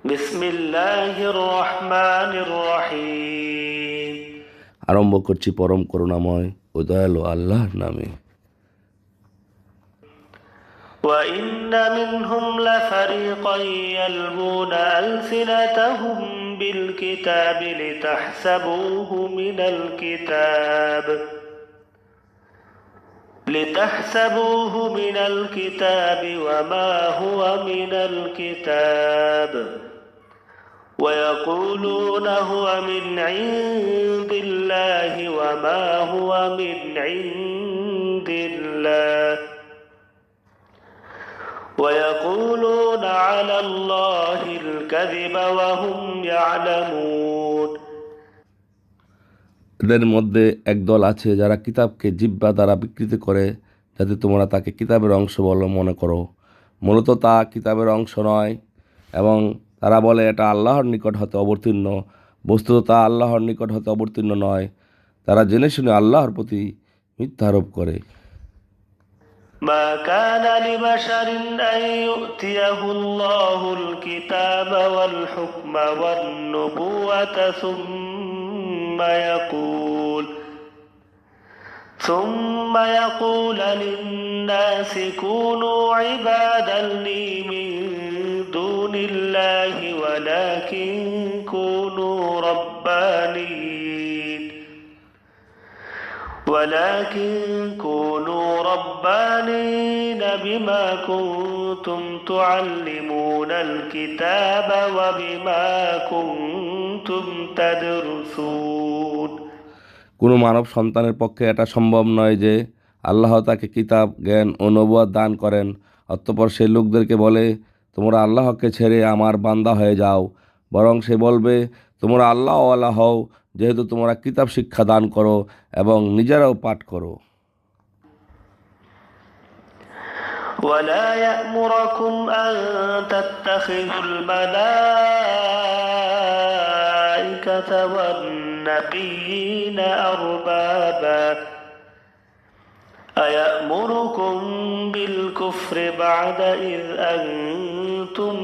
বিসমিল্লাহির রহমানির রহিম। আরম্ভ করছি পরম করুণাময় ও দয়ালু আল্লাহর নামে। وَإِنَّ مِنْهُمْ لَفَرِيقًا يَلْوُونَ أَلْسِنَتَهُم بِالْكِتَابِ لِتَحْسَبُوهُ مِنَ الْكِتَابِ وَمَا هُوَ مِنَ الْكِتَابِ وَيَقُولُونَ هُوَ مِنْ عِندِ اللَّهِ وَمَا هُوَ مِنْ عِندِ اللَّهِ وَيَقُولُونَ عَلَى اللَّهِ الْكَذِبَ وَهُمْ يَعْلَمُونَ। এদের মধ্যে একদল আছে যারা কিতাবকে জিহ্বা দ্বারা বিকৃত করে যাতে তোমরা তাকে কিতাবের অংশ বলে মনে করো, মূলত তা কিতাবের অংশ নয়, এবং তারা বলে এটা আল্লাহর নিকট হতে অবতীর্ণ, বস্তুত তা আল্লাহর নিকট হতে অবতীর্ণ নয়। তারা জেনে শুনে আল্লাহর প্রতি মিথ্যা আরোপ করে। ما كان لبشر أن يؤتيه الله الكتاب والحكم والنبوة ثم يقول للناس كونوا عبادا لي من دون الله ولكن كونوا ربانين بما كنتم تعلمون الكتاب وبما كنتم تدرسون। কোনো মানব সন্তানের পক্ষে এটা সম্ভব নয় যে আল্লাহ তাকে কিতাব, জ্ঞান ও নবুয়ত দান করেন, অতঃপর সেই লোকদেরকে বলে তোমরা আল্লাহকে ছেড়ে আমার বান্দা হয়ে যাও। বরং সে বলবে তোমরা আল্লাহওয়ালা হও, যেহেতু তোমরা কিতাব শিক্ষা দান করো এবং নিজেরাও পাঠ করো। ولا يأمركم أن تتخذوا الملائكة والنبيين أربابا أيأمركم بالكفر بعد إذ أنتم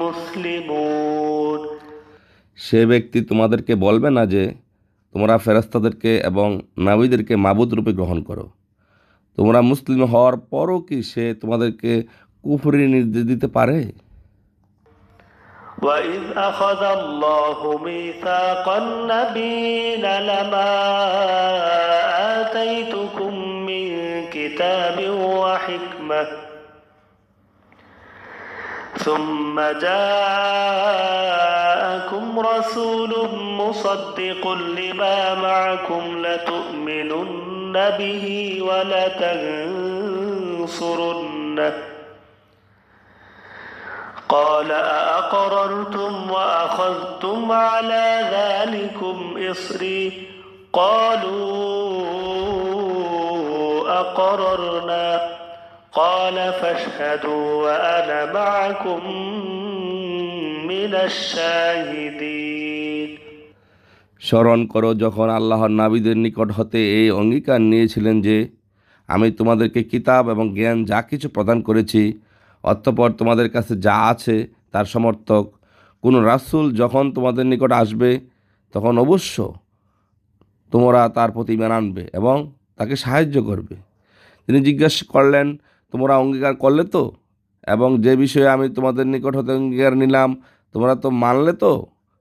مسلمون। সে ব্যক্তি তোমাদেরকে বলবে না যে তোমরা ফেরেশতাদেরকে এবং নবীদেরকে মাবুদ রূপে গ্রহণ করো। তোমরা মুসলিম হওয়ার পরও কি সে তোমাদেরকে কুফরি নির্দেশ দিতে পারে? وَإِذْ أَخَذَ اللَّهُ مِيثَاقَ النَّبِيِّينَ لَمَا آتَيْتُكُم مِّن كِتَابٍ وَحِكْمَةٍ ثُمَّ جَاءَكُمْ رَسُولٌ مُصَدِّقٌ لِّمَا مَعَكُمْ لَتُؤْمِنُنَّ بِهِ وَلَتَنصُرُنَّهُ قال أأقررتم وأخذتم على ذلكم إصري قالوا أقررنا قال فاشهدوا وأنا معكم من الشاهدين। স্মরণ করো যখন আল্লাহর নবীদের নিকট হতে এই অঙ্গীকার নিয়েছিলেন যে আমি তোমাদেরকে কিতাব এবং জ্ঞান যা কিছু প্রদান করেছি, অতঃপর তোমাদের কাছে যা আছে তার সমর্থক কোনো রাসূল যখন তোমাদের নিকট আসবে তখন অবশ্য তোমরা তার প্রতি ঈমান আনবে এবং তাকে সাহায্য করবে। তিনি জিজ্ঞাসা করলেন তোমরা অঙ্গীকার করলে তো, এবং যে বিষয়ে আমি তোমাদের নিকট হতে অঙ্গীকার নিলাম তোমরা তো মানলে তো?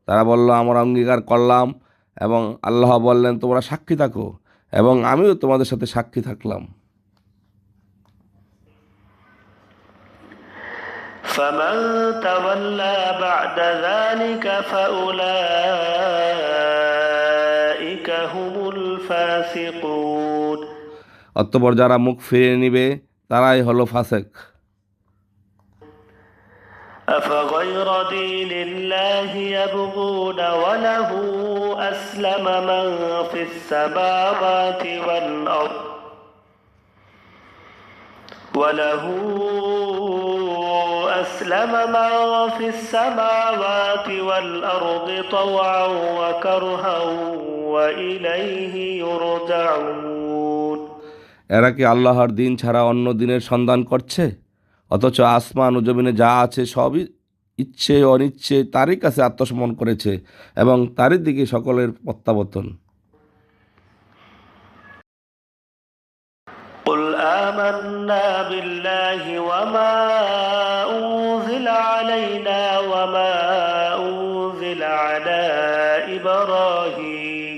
তারা বলল আমরা অঙ্গীকার করলাম, এবং আল্লাহ বললেন তোমরা সাক্ষী থাকো এবং আমিও তোমাদের সাথে সাক্ষী থাকলাম। فمن تولى بعد ذلك فأولئك هم الفاسقون। অতঃপর যারা মুখ ফিরিয়ে নিবে তারাই হলো ফাসেক। أفغير دين الله يبغون وله أسلم من في السماوات والأرض طوعا وكرها وإليه يرجعون। এরা কি আল্লাহর দিন ছাড়া অন্য দিনের সন্ধান করছে? অথচ আসমান ও জমিনে যা আছে সবই ইচ্ছে অনিচ্ছে তারই কাছে আত্মসমর্পণ করেছে এবং তারই দিকে সকলের প্রত্যাবর্তন। قل آمنا بالله وما أنزل علينا وما أنزل على إبراهيم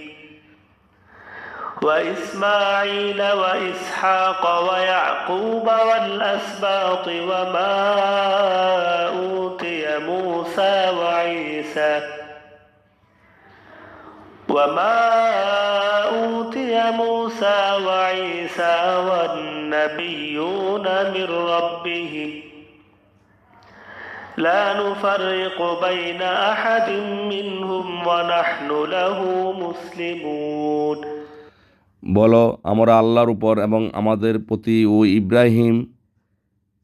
وإسماعيل وإسحاق ويعقوب والأسباط وما أوتي موسى وعيسى والنبيون من ربهم لا نفرق بين أحد منهم ونحن له مسلمون। বলো, আমরা আল্লাহর উপর এবং আমাদের প্রতি ও ইব্রাহিম,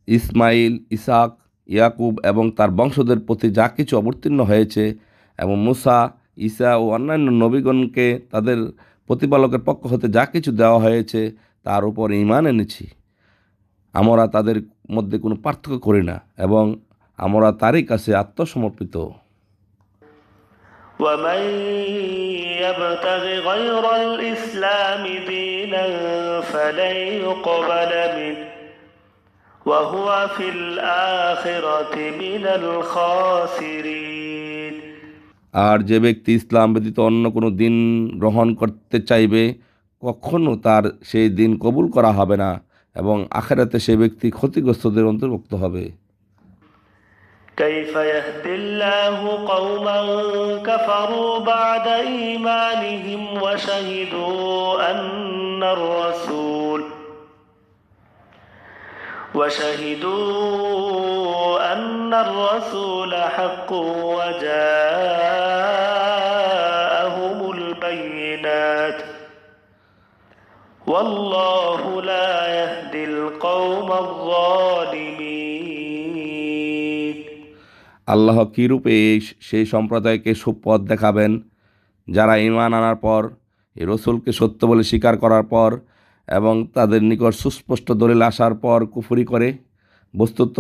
ইসমাইল, ইসাক, ইয়াকুব এবং তার বংশধর প্রতি যা কিছু অবতীর্ণ হয়েছে এবং মুসা, ঈসা ও অন্যান্য নবীগণকে তাদের প্রতিপালকের পক্ষ হতে যা কিছু দেওয়া হয়েছে তার উপর ঈমান এনেছি। আমরা তাদের মধ্যে কোনো পার্থক্য করি না এবং আমরা তারই কাছে আত্মসমর্পিত। ومن يبتغ غير الإسلام دينا فلن يقبل منه وهو في الآخرة من الخاسرين। আর যে ব্যক্তি ইসলাম ব্যতীত অন্য কোনো দিন গ্রহণ করতে চাইবে কখনো তার সেই দিন কবুল করা হবে না এবং আখিরাতে সেই ব্যক্তি ক্ষতিগ্রস্তদের অন্তর্ভুক্ত হবে। كيف يهدي الله قوما كفروا بعد إيمانهم وشهدوا أن الرسول حق وجاءهم البينات والله لا يهدي القوم الظالمين। আল্লাহ কীরূপে সেই সম্প্রদায়কে সুপথ দেখাবেন যারা ঈমান আনার পর এই রসুলকে সত্য বলে স্বীকার করার পর এবং তাদের নিকট সুস্পষ্ট দলিল আসার পর কুফরি করে। বস্তুত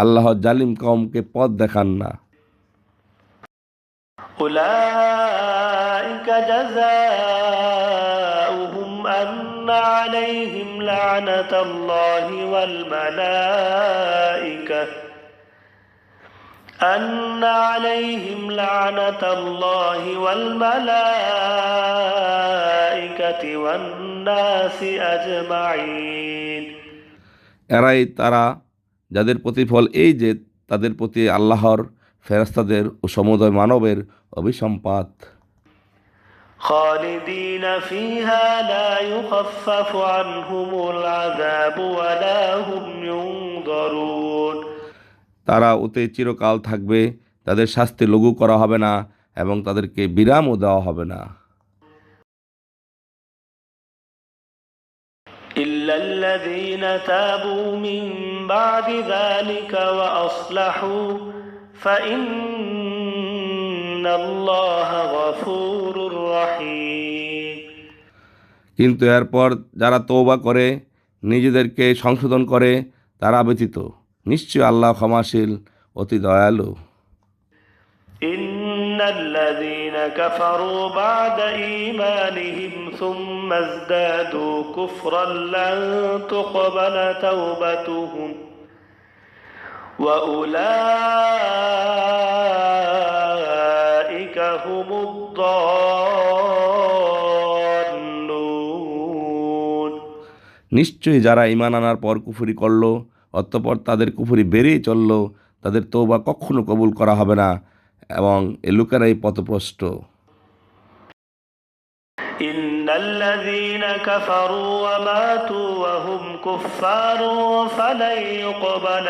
আল্লাহ জালিম কওমকে পথ দেখান না। أولئك جزاؤهم أن عليهم لعنة الله والملائكة والناس أجمعين। এরাই তারা যাদের প্রতিফল এই যে তাদের প্রতি আল্লাহর, ফেরেশতাদের ও সমুদয় মানবের অভিসম্পাত। خالدين فيها لا يخفف عنهم العذاب ولا هم ينظرون। তারা ওতে চিরকাল থাকবে, তাদের শাস্তি লঘু করা হবে না এবং তাদেরকে বিরামও দেওয়া হবে না। إلا الذين تابوا من بعد ذلك وأصلحوا فإن الله غفور رحيم। কিন্তু এরপর যারা তওবা করে নিজেদেরকে সংশোধন করে তারা ব্যতীত নিশ্চয় আল্লাহ ক্ষমাশীল, অতি দয়ালু। إن الذين كفروا بعد إيمانهم ثم ازدادوا كفرا لن تقبل توبتهم وأولئك هم الضالون। নিশ্চয়ই যারা ঈমান আনার পর কুফরি করল অতঃপর তাদের কুফরি বেড়েই চলল, তাদের তওবা কখনো কবুল করা হবে না এবং এ লোকেরাই পথভ্রষ্ট। إن الذين كفروا وماتوا وهم كفار فلن يقبل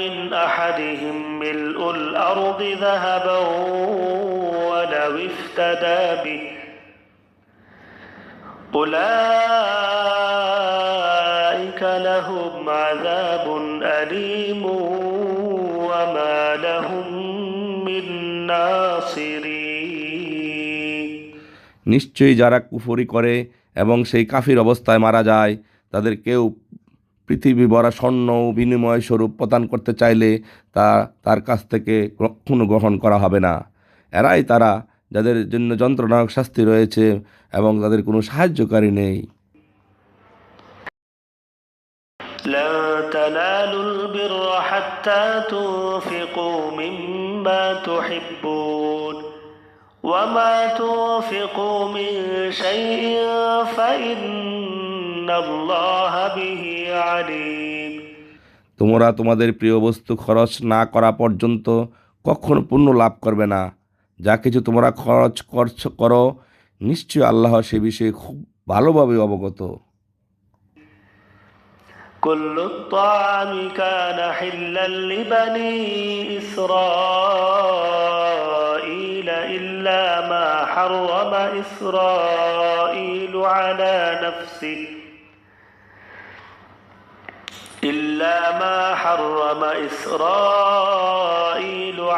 من أحدهم ملء الأرض ذهبا ولو افتدى به أولئك لهم عذاب أليم وما لهم من ناصرين। নিশ্চয়ই যারা কুফরি করে এবং সেই কাফির অবস্থায় মারা যায়, তাদের কেউ পৃথিবী ভরা স্বর্ণ বিনিময় স্বরূপ প্রদান করতে চাইলে তা তার কাছ থেকে কখনো গ্রহণ করা হবে না। এরাই তারা যাদের জন্য যন্ত্রণাদায়ক শাস্তি রয়েছে এবং তাদের কোনো সাহায্যকারী নেই। لن تنالوا البر حتى تنفقوا مما تحبون وما تنفقوا من شيء فإن الله به عليم। তোমরা তোমাদের প্রিয় বস্তু খরচ না করা পর্যন্ত কখনো পুণ্য লাভ করবে না। যা কিছু তোমরা খরচ করো, নিশ্চয় আল্লাহ সে বিষয়ে খুব ভালোভাবে অবগত। كل الطعام كان حلا لبني إسرائيل إلا ما حرم إسرائيل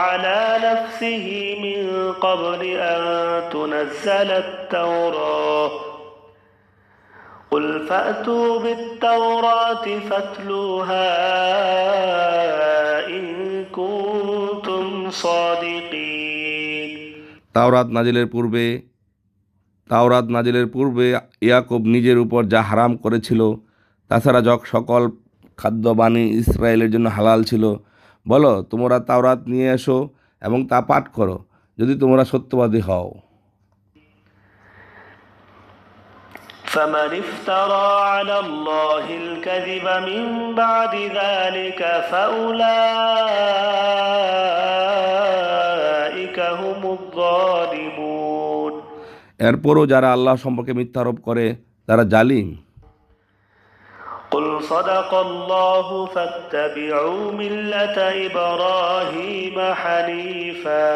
على نفسه من قبل أن تنزل التوراة قل فأتوا بالتوراة فاتلوها إن كنتم صادقين। তাওরাত নাজিলের পূর্বে ইয়াকুব নিজের উপর যা হারাম করেছিল, তাছাড়া সকল খাদ্য বানি ইসরায়েলের জন্য হালাল ছিল। বলো, তোমরা তাওরাত নিয়ে এসো এবং তা পাঠ করো, যদি তোমরা সত্যবাদী হও। فمن افترى على الله الكذب من بعد ذلك فأولئك هم الظالمون। এরপরও যারা আল্লাহ সম্পর্কে মিথ্যা আরোপ করে তারা জালিম। قل صدق الله فاتبعوا ملة إبراهيم حنيفا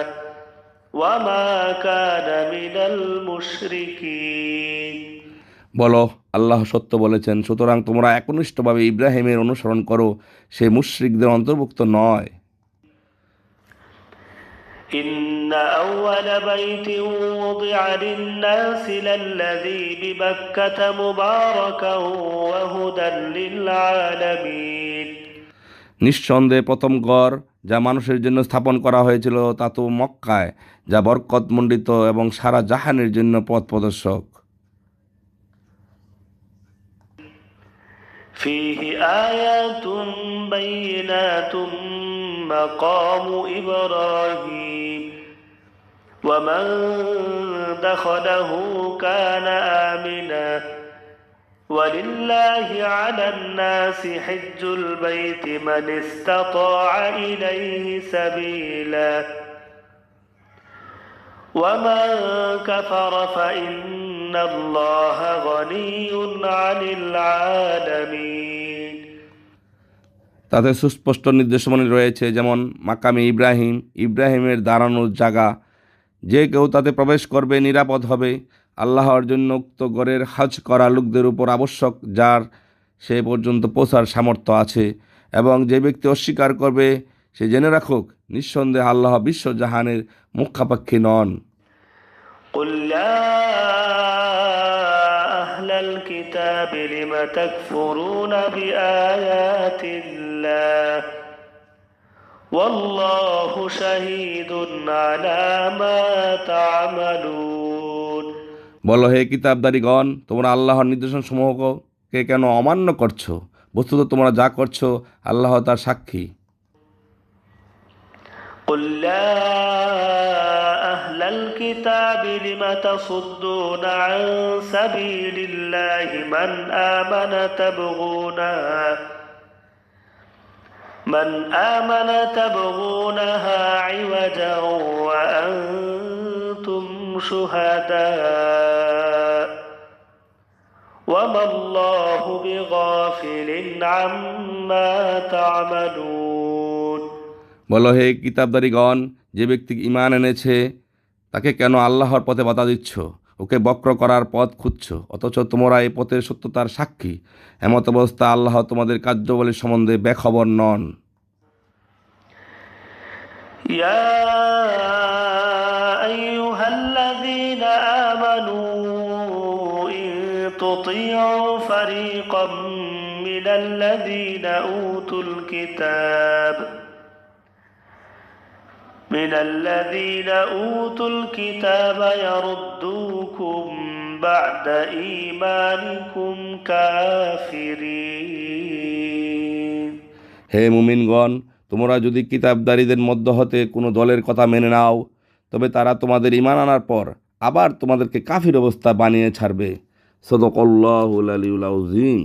وما كان من المشركين। বলো, আল্লাহ সত্য বলেছেন, সুতরাং তোমরা একনিষ্ঠভাবে ইব্রাহিমের অনুসরণ করো, সে মুশরিকদের অন্তর্ভুক্ত নয়। إن أول بيت وضع للناس للذي ببكة مباركا وهدى للعالمين। নিঃসন্দেহে প্রথম ঘর যা মানুষের জন্য স্থাপন করা হয়েছিল তা তো মক্কায়, যা বরকতমণ্ডিত এবং সারা জাহানের জন্য পথ প্রদর্শক। فيه آيات بينات مقام إبراهيم ومن دخله كان آمنا ولله على الناس حج البيت من استطاع إليه سبيلا ومن كفر فإن الله غني عن العالمين। তাতে সুস্পষ্ট নির্দেশনাবলী রয়েছে, যেমন মাকামে ইব্রাহিমের দাঁড়ানোর জায়গা, যে কেউ তাতে প্রবেশ করবে নিরাপদ হবে। আল্লাহর জন্য উক্ত গড়ের হজ করা লোকদের উপর আবশ্যক, যার সে পর্যন্ত পৌঁছার সামর্থ্য আছে, এবং যে ব্যক্তি অস্বীকার করবে সে জেনে রাখুক, নিঃসন্দেহে আল্লাহ বিশ্বজাহানের মুখাপাক্ষী নন। قل يا أهل الكتاب لم تكفرون بآيات الله والله شهيد على ما تعملون। বলো, হে কিতাবদারিগণ, তোমরা আল্লাহর নির্দেশনসমূহকে কেন অমান্য করছো? বস্তুত তোমরা যা করছো আল্লাহ তার সাক্ষী। قل يا أهل الكتاب لم تصدون عن سبيل الله من آمن تبغونها عوجا وأنتم شهداء وما الله بغافل عما تعملون। বলো, হে কিতাবদারিগণ, যে ব্যক্তি ঈমান এনেছে তাকে কেন আল্লাহর পথে বাধা দিচ্ছ? ওকে বক্র করার পথ খুঁজছ, অথচ তোমরা এই পথের সত্যতার সাক্ষী। এমত অবস্থা আল্লাহ তোমাদের কার্যাবলী সম্বন্ধে বেখবর নন। ইয়া আইয়ুহাল্লাযীনা আমানু ইন تطيعوا فريقا من الذين أوتوا الكتاب يردوكم بعد إيمانكم كافرين হে মুমিনগণ, তোমরা যদি কিতাবদারীদের মধ্য হতে কোনো দলের কথা মেনে নাও, তবে তারা তোমাদের ঈমান আনার পর আবার তোমাদেরকে কাফির অবস্থা বানিয়ে ছাড়বে। সদাকাল্লাহুল আলিয়্যুল আযীম।